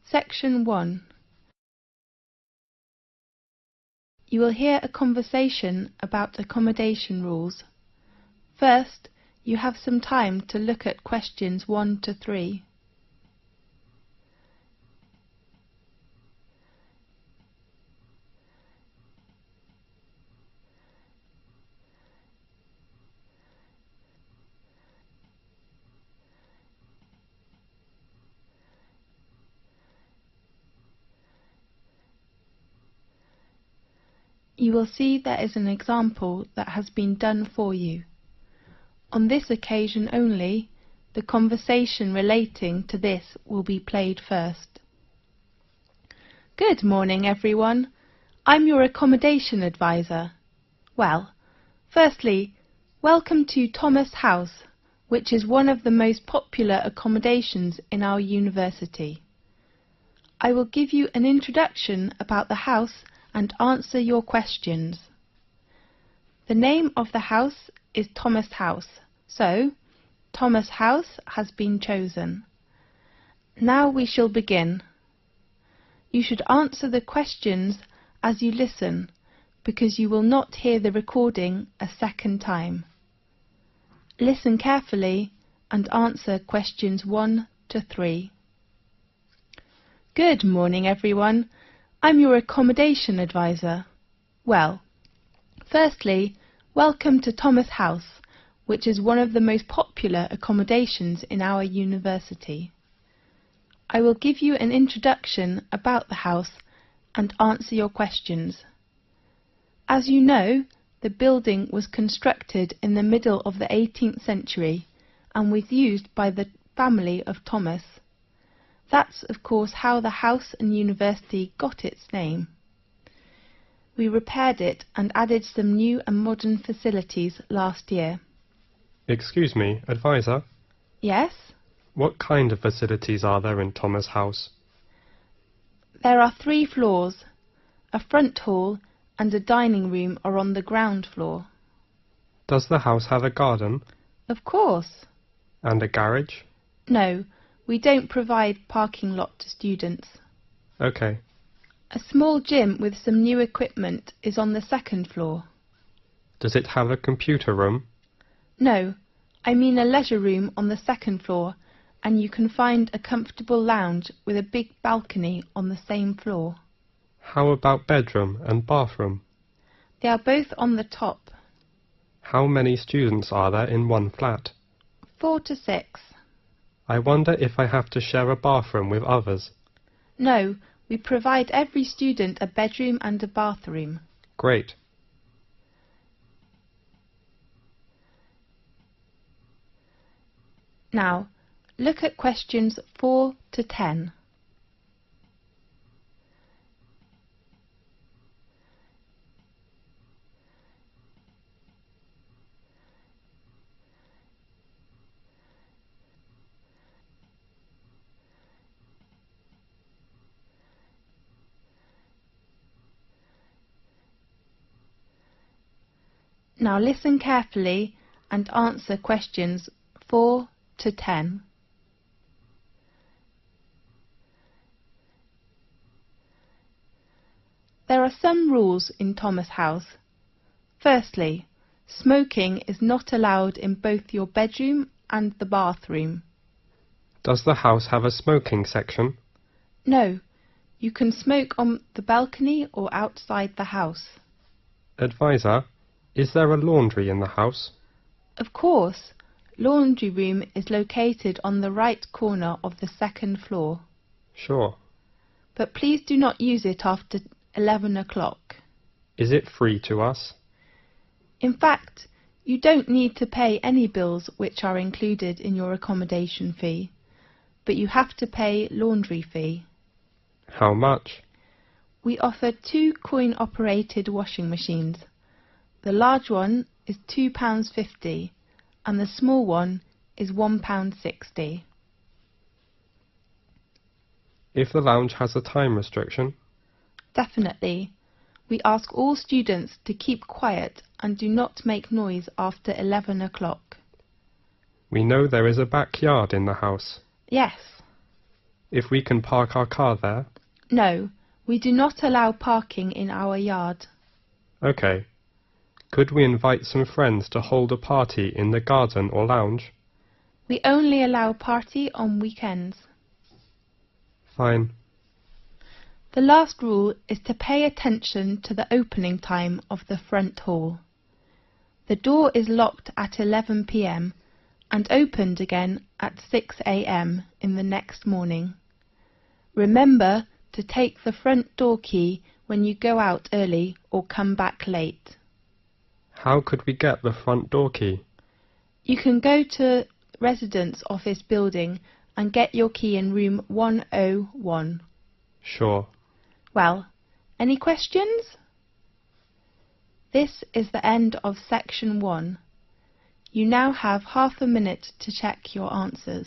Section 1. You will hear a conversation about accommodation rules. First, you have some time to look at questions 1 to 3. You will see there is an example that has been done for you. On this occasion only, the conversation relating to this will be played first. Good morning, everyone. I'm your accommodation advisor. Well, firstly, welcome to Thomas House, which is one of the most popular accommodations in our university. I will give you an introduction about the house and answer your questions. The name of the house is Thomas House, so Thomas House has been chosen. Now we shall begin. You should answer the questions as you listen, because you will not hear the recording a second time. Listen carefully and answer questions 1 to 3. Good morning, everyone. I'm your accommodation advisor. Well, firstly, welcome to Thomas House, which is one of the most popular accommodations in our university. I will give you an introduction about the house and answer your questions. As you know, the building was constructed in the middle of the 18th century and was used by the family of Thomas. That's, of course, how the house and university got its name. We repaired it and added some new and modern facilities last year. Excuse me, advisor? Yes? What kind of facilities are there in Thomas House? There are 3 floors. A front hall and a dining room are on the ground floor. Does the house have a garden? Of course. And a garage? No. We don't provide parking lot to students. Okay. A small gym with some new equipment is on the 2nd floor. Does it have a computer room? No, I mean a leisure room on the 2nd floor, and you can find a comfortable lounge with a big balcony on the same floor. How about bedroom and bathroom? They are both on the top. How many students are there in one flat? 4 to 6. I wonder if I have to share a bathroom with others. No, we provide every student a bedroom and a bathroom. Great. Now, look at questions 4 to 10. Now listen carefully and answer questions 4 to 10. There are some rules in Thomas House. Firstly, smoking is not allowed in both your bedroom and the bathroom. Does the house have a smoking section? No, you can smoke on the balcony or outside the house. Advisor, is there a laundry in the house? Of course, laundry room is located on the right corner of the 2nd floor. Sure. But please do not use it after 11 o'clock. Is it free to us? In fact, you don't need to pay any bills which are included in your accommodation fee, but you have to pay laundry fee. How much? We offer 2 coin-operated washing machines. The large one is £2.50 and the small one is £1.60. If the lounge has a time restriction? Definitely. We ask all students to keep quiet and do not make noise after 11 o'clock. We know there is a backyard in the house. Yes. if we can park our car there? No, we do not allow parking in our yard. OK. Could we invite some friends to hold a party in the garden or lounge? We only allow party on weekends. Fine. The last rule is to pay attention to the opening time of the front hall. The door is locked at 11 p.m. and opened again at 6 a.m. in the next morning. Remember to take the front door key when you go out early or come back late. How could we get the front door key? You can go to Residence Office building and get your key in room 101. Sure. Well, any questions? This is the end of section 1. You now have half a minute to check your answers.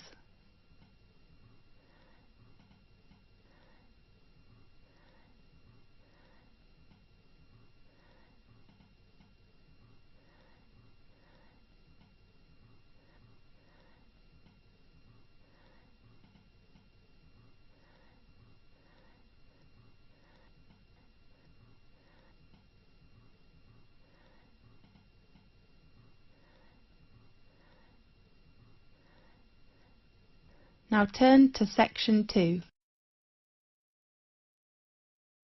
Now turn to section 2.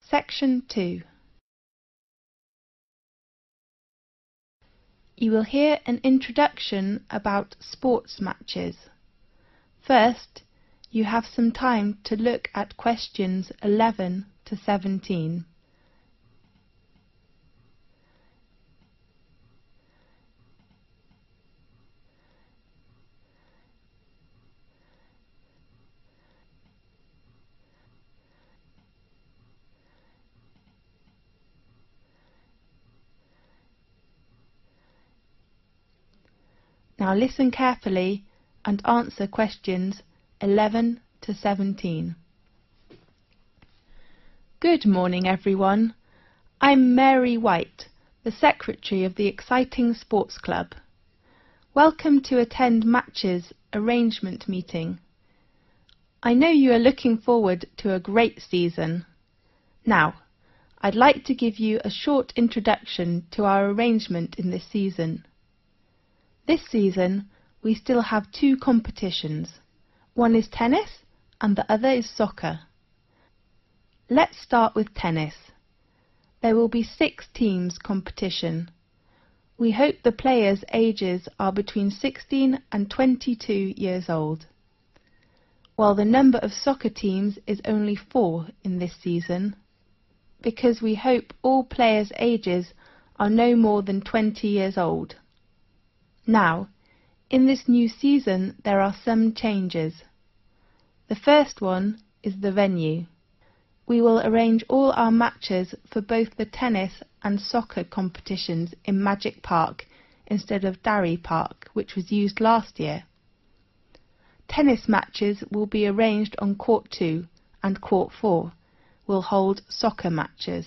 Section 2. You will hear an introduction about sports matches. First, you have some time to look at questions 11 to 17. Now listen carefully and answer questions 11 to 17. Good morning, everyone. I'm Mary White, the Secretary of the Exciting Sports Club. Welcome to attend Match's arrangement meeting. I know you are looking forward to a great season. Now, I'd like to give you a short introduction to our arrangement in this season. This season, we still have 2 competitions. One is tennis and the other is soccer. Let's start with tennis. There will be 6 teams competition. We hope the players' ages are between 16 and 22 years old. While the number of soccer teams is only 4 in this season, because we hope all players' ages are no more than 20 years old. Now, in this new season there are some changes. The first one is the venue. We will arrange all our matches for both the tennis and soccer competitions in Magic Park instead of Darry Park, which was used last year. Tennis matches will be arranged on Court 2 and Court 4 will hold soccer matches.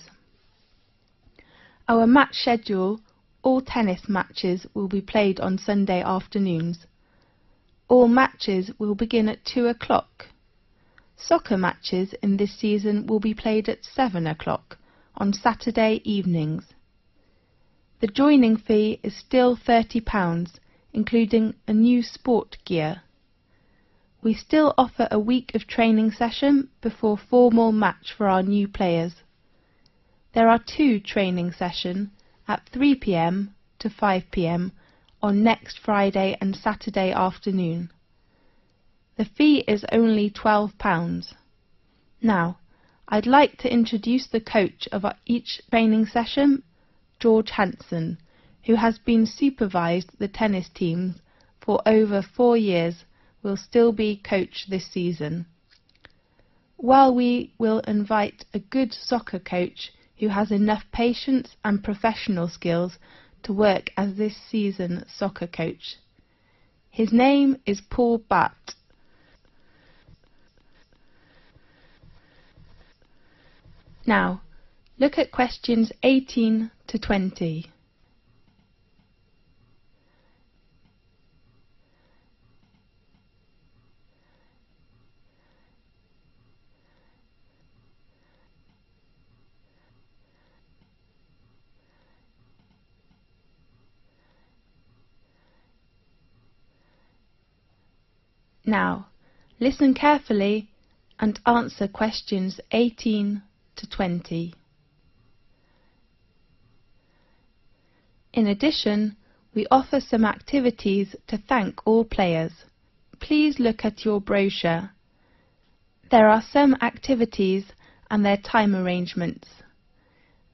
Our match schedule: all tennis matches will be played on Sunday afternoons. All matches will begin at 2 o'clock. Soccer matches in this season will be played at 7 o'clock on Saturday evenings. The joining fee is still £30, including a new sport gear. We still offer a week of training session before formal match for our new players. There are 2 training sessions at 3 p.m. to 5 p.m. on next Friday and Saturday afternoon. The fee is only £12. Now, I'd like to introduce the coach of each training session, George Hanson, who has been supervised the tennis teams for over 4 years, will still be coach this season. While we will invite a good soccer coach who has enough patience and professional skills to work as this season's soccer coach. His name is Paul Batt. Now, look at questions 18 to 20. Now, listen carefully and answer questions 18 to 20. In addition, we offer some activities to thank all players. Please look at your brochure. There are some activities and their time arrangements.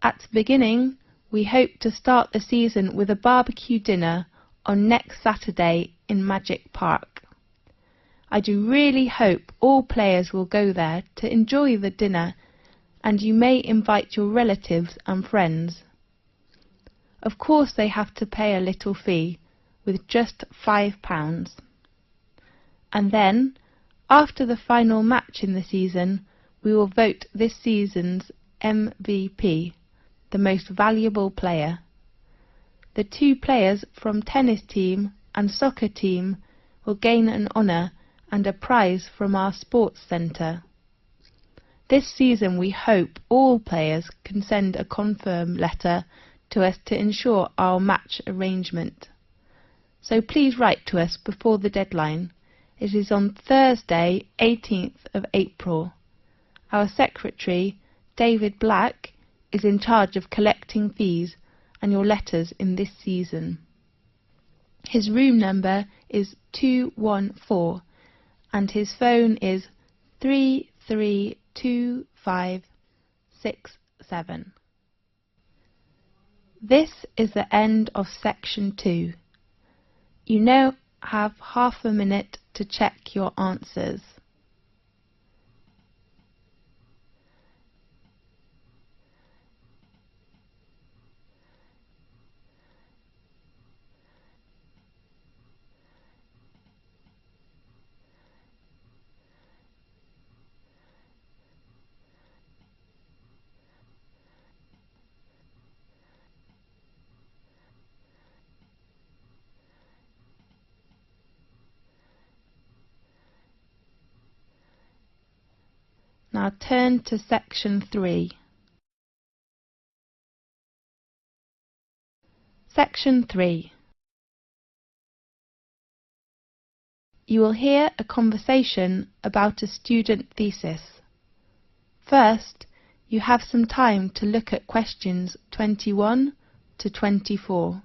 At the beginning, we hope to start the season with a barbecue dinner on next Saturday in Magic Park. I do really hope all players will go there to enjoy the dinner, and you may invite your relatives and friends. Of course they have to pay a little fee, with just £5. And then, after the final match in the season, we will vote this season's MVP, the most valuable player. The 2 players from tennis team and soccer team will gain an honour and a prize from our sports centre. This season we hope all players can send a confirm letter to us to ensure our match arrangement. So please write to us before the deadline. It is on Thursday, 18th of April. Our secretary, David Black, is in charge of collecting fees and your letters in this season. His room number is 214 and his phone is 332567. This is the end of section 2. You now have half a minute to check your answers. Now turn to section 3. Section 3. You will hear a conversation about a student thesis. First, you have some time to look at questions 21 to 24.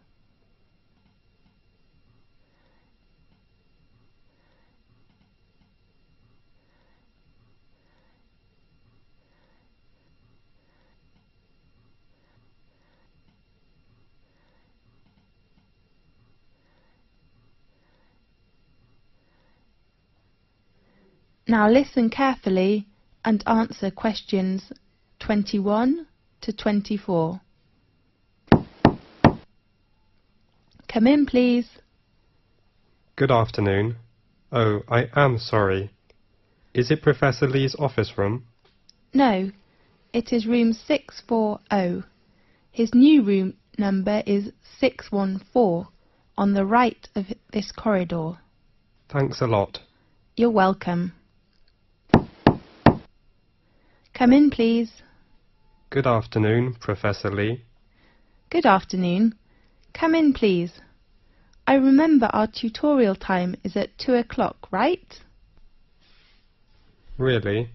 Now listen carefully and answer questions 21 to 24. Come in, please. Good afternoon. Oh, I am sorry. Is it Professor Lee's office room? No, it is room 640. His new room number is 614 on the right of this corridor. Thanks a lot. You're welcome. Come in, please. Good afternoon, Professor Lee. Good afternoon. Come in, please. I remember our tutorial time is at 2 o'clock, right? Really?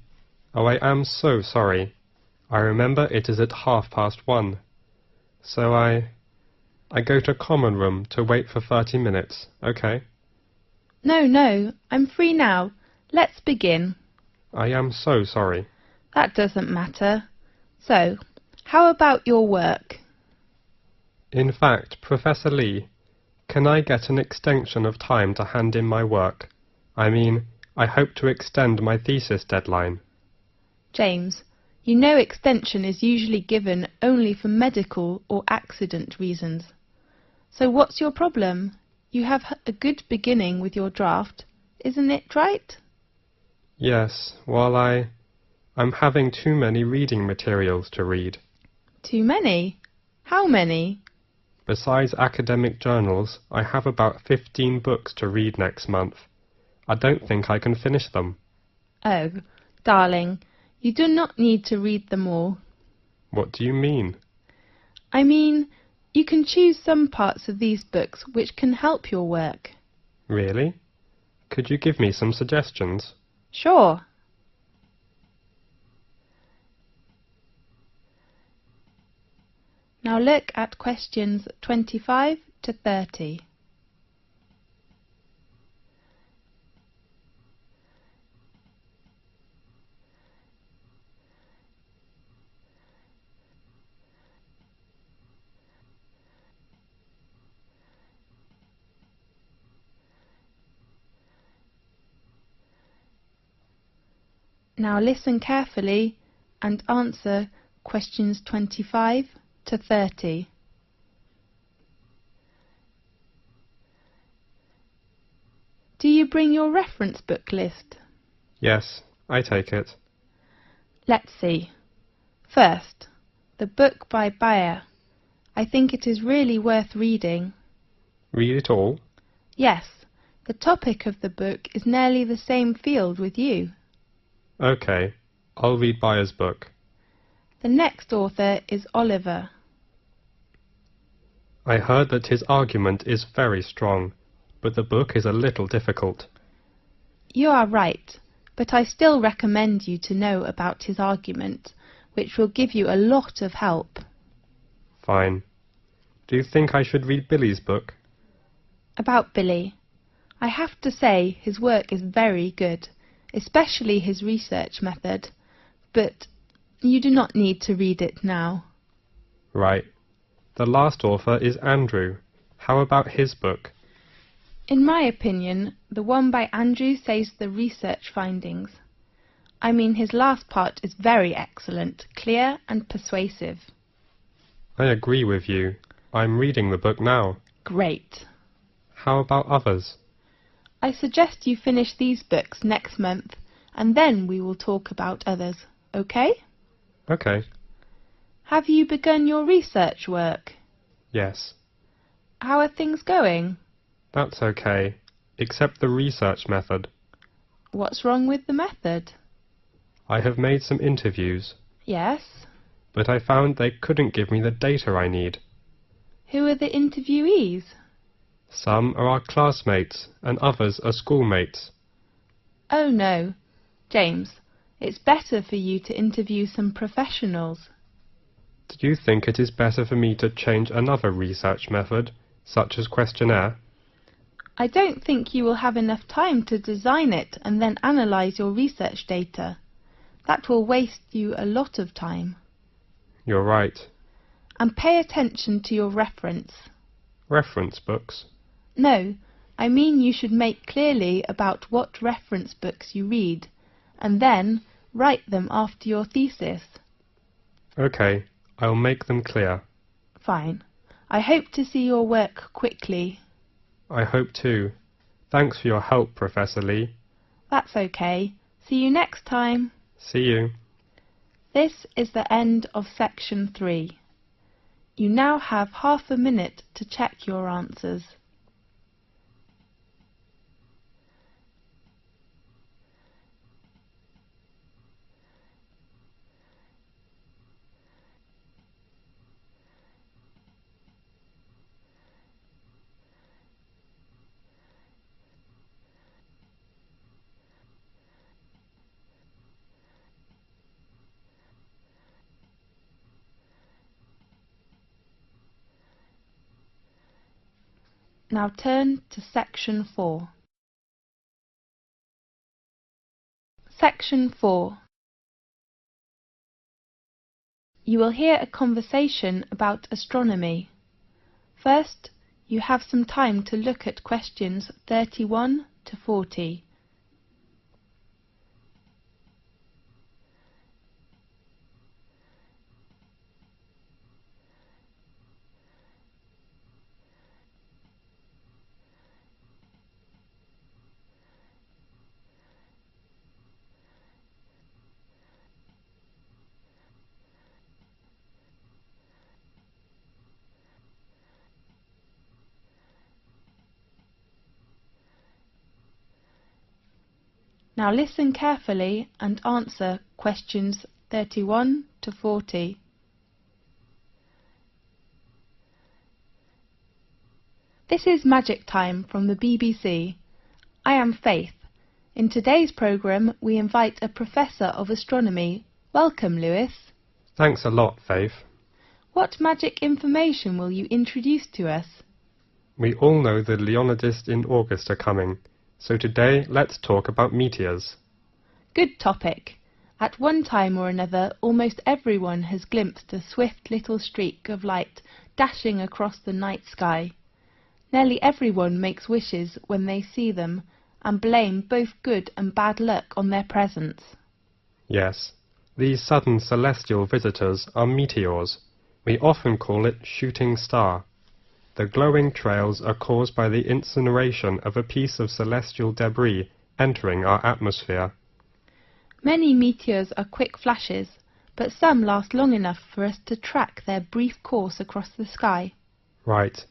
Oh, I am so sorry. I remember it is at 1:30. So I go to common room to wait for 30 minutes, okay? No, I'm free now. Let's begin. I am so sorry. That doesn't matter. So, how about your work? In fact, Professor Lee, can I get an extension of time to hand in my work? I mean, I hope to extend my thesis deadline. James, you know extension is usually given only for medical or accident reasons. So what's your problem? You have a good beginning with your draft, isn't it right? Yes, well, I'm having too many reading materials to read. Too many? How many? Besides academic journals, I have about 15 books to read next month. I don't think I can finish them. Oh, darling, you do not need to read them all. What do you mean? I mean, you can choose some parts of these books which can help your work. Really? Could you give me some suggestions? Sure. Now look at questions 25 to 30. Now listen carefully and answer questions 25 to 30. Do you bring your reference book list? Yes, I take it. Let's see. First, the book by Bayer. I think it is really worth reading. Read it all? Yes, the topic of the book is nearly the same field with you. OK, I'll read Bayer's book. The next author is Oliver. I heard that his argument is very strong, but the book is a little difficult. You are right, but I still recommend you to know about his argument, which will give you a lot of help. Fine. Do you think I should read Billy's book? About Billy. I have to say his work is very good, especially his research method, but you do not need to read it now. Right. The last author is Andrew. How about his book? In my opinion, the one by Andrew says the research findings. I mean, his last part is very excellent, clear and persuasive. I agree with you. I'm reading the book now. Great. How about others? I suggest you finish these books next month, and then we will talk about others, okay? OK. Have you begun your research work? Yes. How are things going? That's OK, except the research method. What's wrong with the method? I have made some interviews, Yes. but I found they couldn't give me the data I need. Who are the interviewees? Some are our classmates, and others are schoolmates. Oh no. James, it's better for you to interview some professionals. Do you think it is better for me to change another research method, such as questionnaire? I don't think you will have enough time to design it and then analyse your research data. That will waste you a lot of time. You're right. And pay attention to your reference. Reference books? No, I mean you should make clearly about what reference books you read, and then write them after your thesis. OK, I'll make them clear. Fine. I hope to see your work quickly. I hope too. Thanks for your help, Professor Lee. That's okay. See you next time. See you. This is the end of section 3. You now have half a minute to check your answers. Now turn to section 4. Section 4. You will hear a conversation about astronomy. First, you have some time to look at questions 31 to 40. Now listen carefully and answer questions 31 to 40. This is Magic Time from the BBC. I am Faith. In today's programme, we invite a Professor of Astronomy. Welcome, Lewis. Thanks a lot, Faith. What magic information will you introduce to us? We all know the Leonidas in August are coming, so today let's talk about meteors. Good topic. At one time or another, almost everyone has glimpsed a swift little streak of light dashing across the night sky. Nearly everyone makes wishes when they see them, and blame both good and bad luck on their presence. Yes, these sudden celestial visitors are meteors. We often call it shooting star. The glowing trails are caused by the incineration of a piece of celestial debris entering our atmosphere. Many meteors are quick flashes, but some last long enough for us to track their brief course across the sky. Right.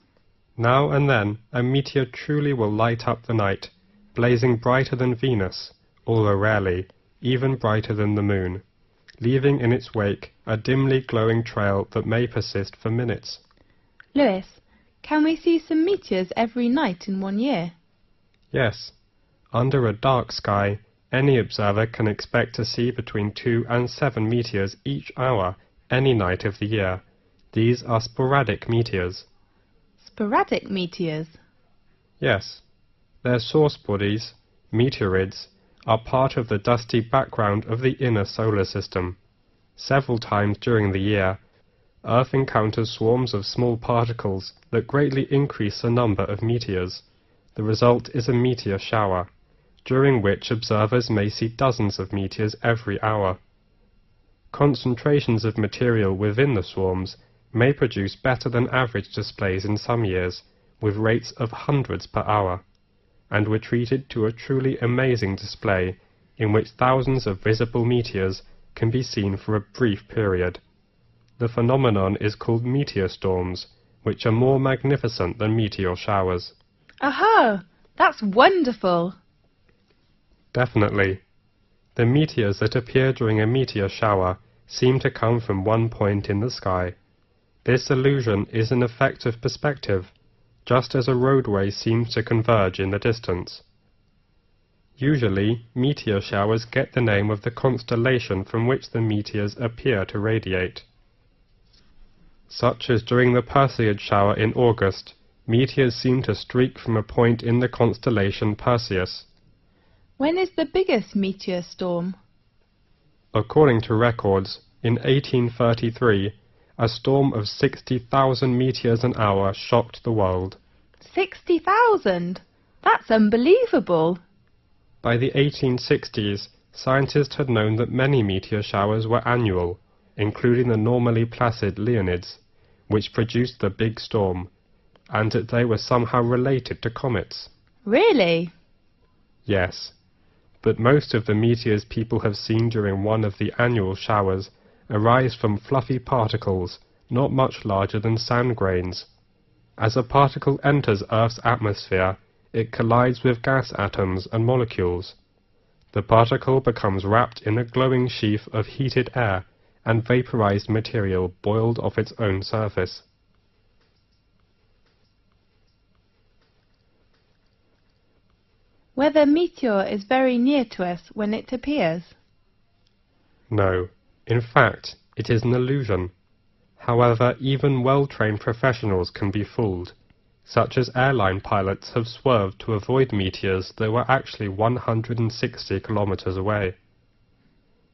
Now and then a meteor truly will light up the night, blazing brighter than Venus, although rarely, even brighter than the moon, leaving in its wake a dimly glowing trail that may persist for minutes. Lewis, can we see some meteors every night in 1 year? Yes. Under a dark sky, any observer can expect to see between 2 and 7 meteors each hour, any night of the year. These are sporadic meteors. Sporadic meteors? Yes. Their source bodies, meteorids, are part of the dusty background of the inner solar system. Several times during the year, Earth encounters swarms of small particles that greatly increase the number of meteors. The result is a meteor shower, during which observers may see dozens of meteors every hour. Concentrations of material within the swarms may produce better than average displays in some years, with rates of hundreds per hour, and were treated to a truly amazing display in which thousands of visible meteors can be seen for a brief period. The phenomenon is called meteor storms, which are more magnificent than meteor showers. Aha! That's wonderful! Definitely. The meteors that appear during a meteor shower seem to come from one point in the sky. This illusion is an effect of perspective, just as a roadway seems to converge in the distance. Usually, meteor showers get the name of the constellation from which the meteors appear to radiate. Such as during the Perseid shower in August, meteors seem to streak from a point in the constellation Perseus. When is the biggest meteor storm? According to records, in 1833, a storm of 60,000 meteors an hour shocked the world. 60,000? That's unbelievable! By the 1860s, scientists had known that many meteor showers were annual, including the normally placid Leonids, which produced the big storm, and that they were somehow related to comets. Really? Yes, but most of the meteors people have seen during one of the annual showers arise from fluffy particles not much larger than sand grains. As a particle enters Earth's atmosphere, it collides with gas atoms and molecules. The particle becomes wrapped in a glowing sheath of heated air and vaporized material boiled off its own surface. Whether meteor is very near to us when it appears? No, in fact, it is an illusion. However, even well-trained professionals can be fooled, such as airline pilots have swerved to avoid meteors that were actually 160 kilometers away.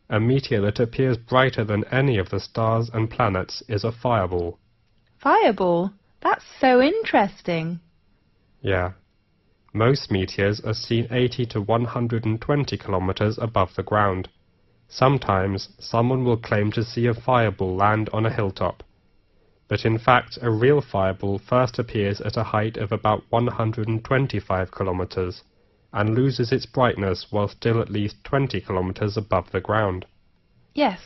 A meteor that appears brighter than any of the stars and planets is a fireball. Fireball? That's so interesting. Yeah. Most meteors are seen 80 to 120 kilometers above the ground. Sometimes someone will claim to see a fireball land on a hilltop, but in fact a real fireball first appears at a height of about 125 kilometers and loses its brightness while still at least 20 kilometers above the ground. Yes.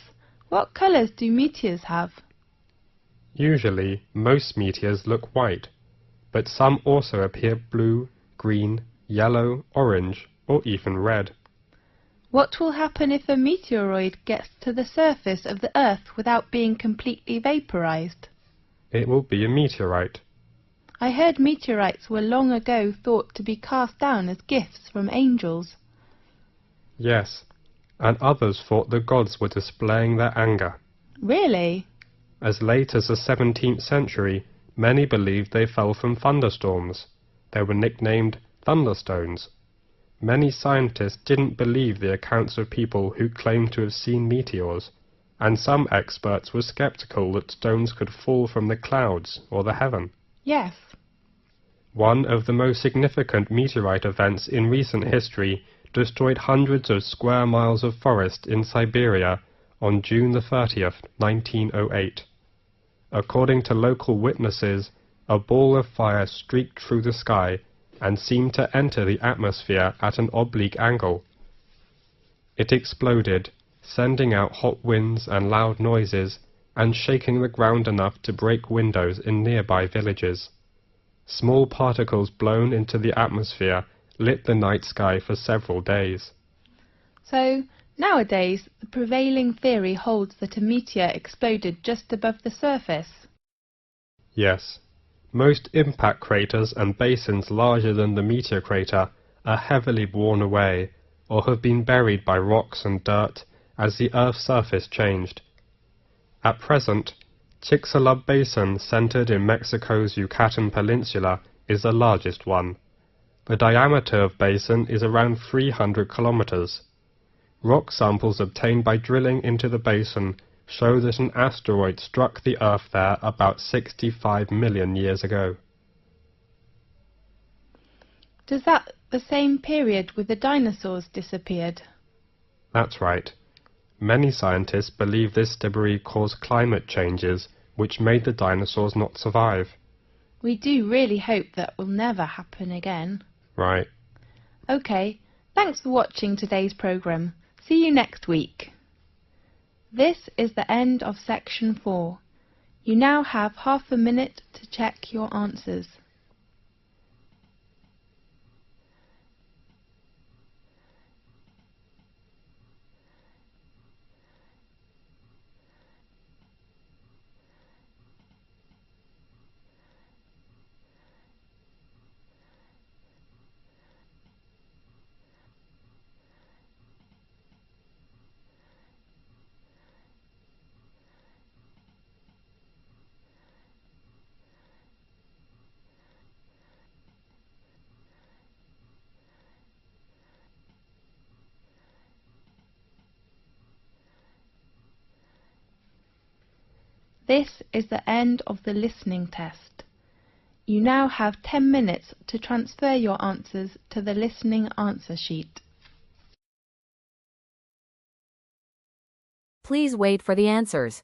What colours do meteors have? Usually, most meteors look white, but some also appear blue, green, yellow, orange, or even red. What will happen if a meteoroid gets to the surface of the Earth without being completely vaporized? It will be a meteorite. I heard meteorites were long ago thought to be cast down as gifts from angels. Yes, and others thought the gods were displaying their anger. Really? As late as the 17th century, many believed they fell from thunderstorms. They were nicknamed thunderstones. Many scientists didn't believe the accounts of people who claimed to have seen meteors, and some experts were skeptical that stones could fall from the clouds or the heaven. Yes. One of the most significant meteorite events in recent history destroyed hundreds of square miles of forest in Siberia on June the 30th, 1908. According to local witnesses, a ball of fire streaked through the sky and seemed to enter the atmosphere at an oblique angle. It exploded, sending out hot winds and loud noises, and shaking the ground enough to break windows in nearby villages. Small particles blown into the atmosphere lit the night sky for several days. So, nowadays, the prevailing theory holds that a meteor exploded just above the surface. Yes. Most impact craters and basins larger than the meteor crater are heavily worn away, or have been buried by rocks and dirt as the Earth's surface changed. At present, Chicxulub Basin, centered in Mexico's Yucatan Peninsula, is the largest one. The diameter of basin is around 300 kilometers. Rock samples obtained by drilling into the basin show that an asteroid struck the Earth there about 65 million years ago. Does that the same period with the dinosaurs disappeared? That's right. Many scientists believe this debris caused climate changes which made the dinosaurs not survive. We do really hope that will never happen again. Right. OK, thanks for watching today's programme. See you next week. This is the end of section 4. You now have half a minute to check your answers. This is the end of the listening test. You now have 10 minutes to transfer your answers to the listening answer sheet. Please wait for the answers.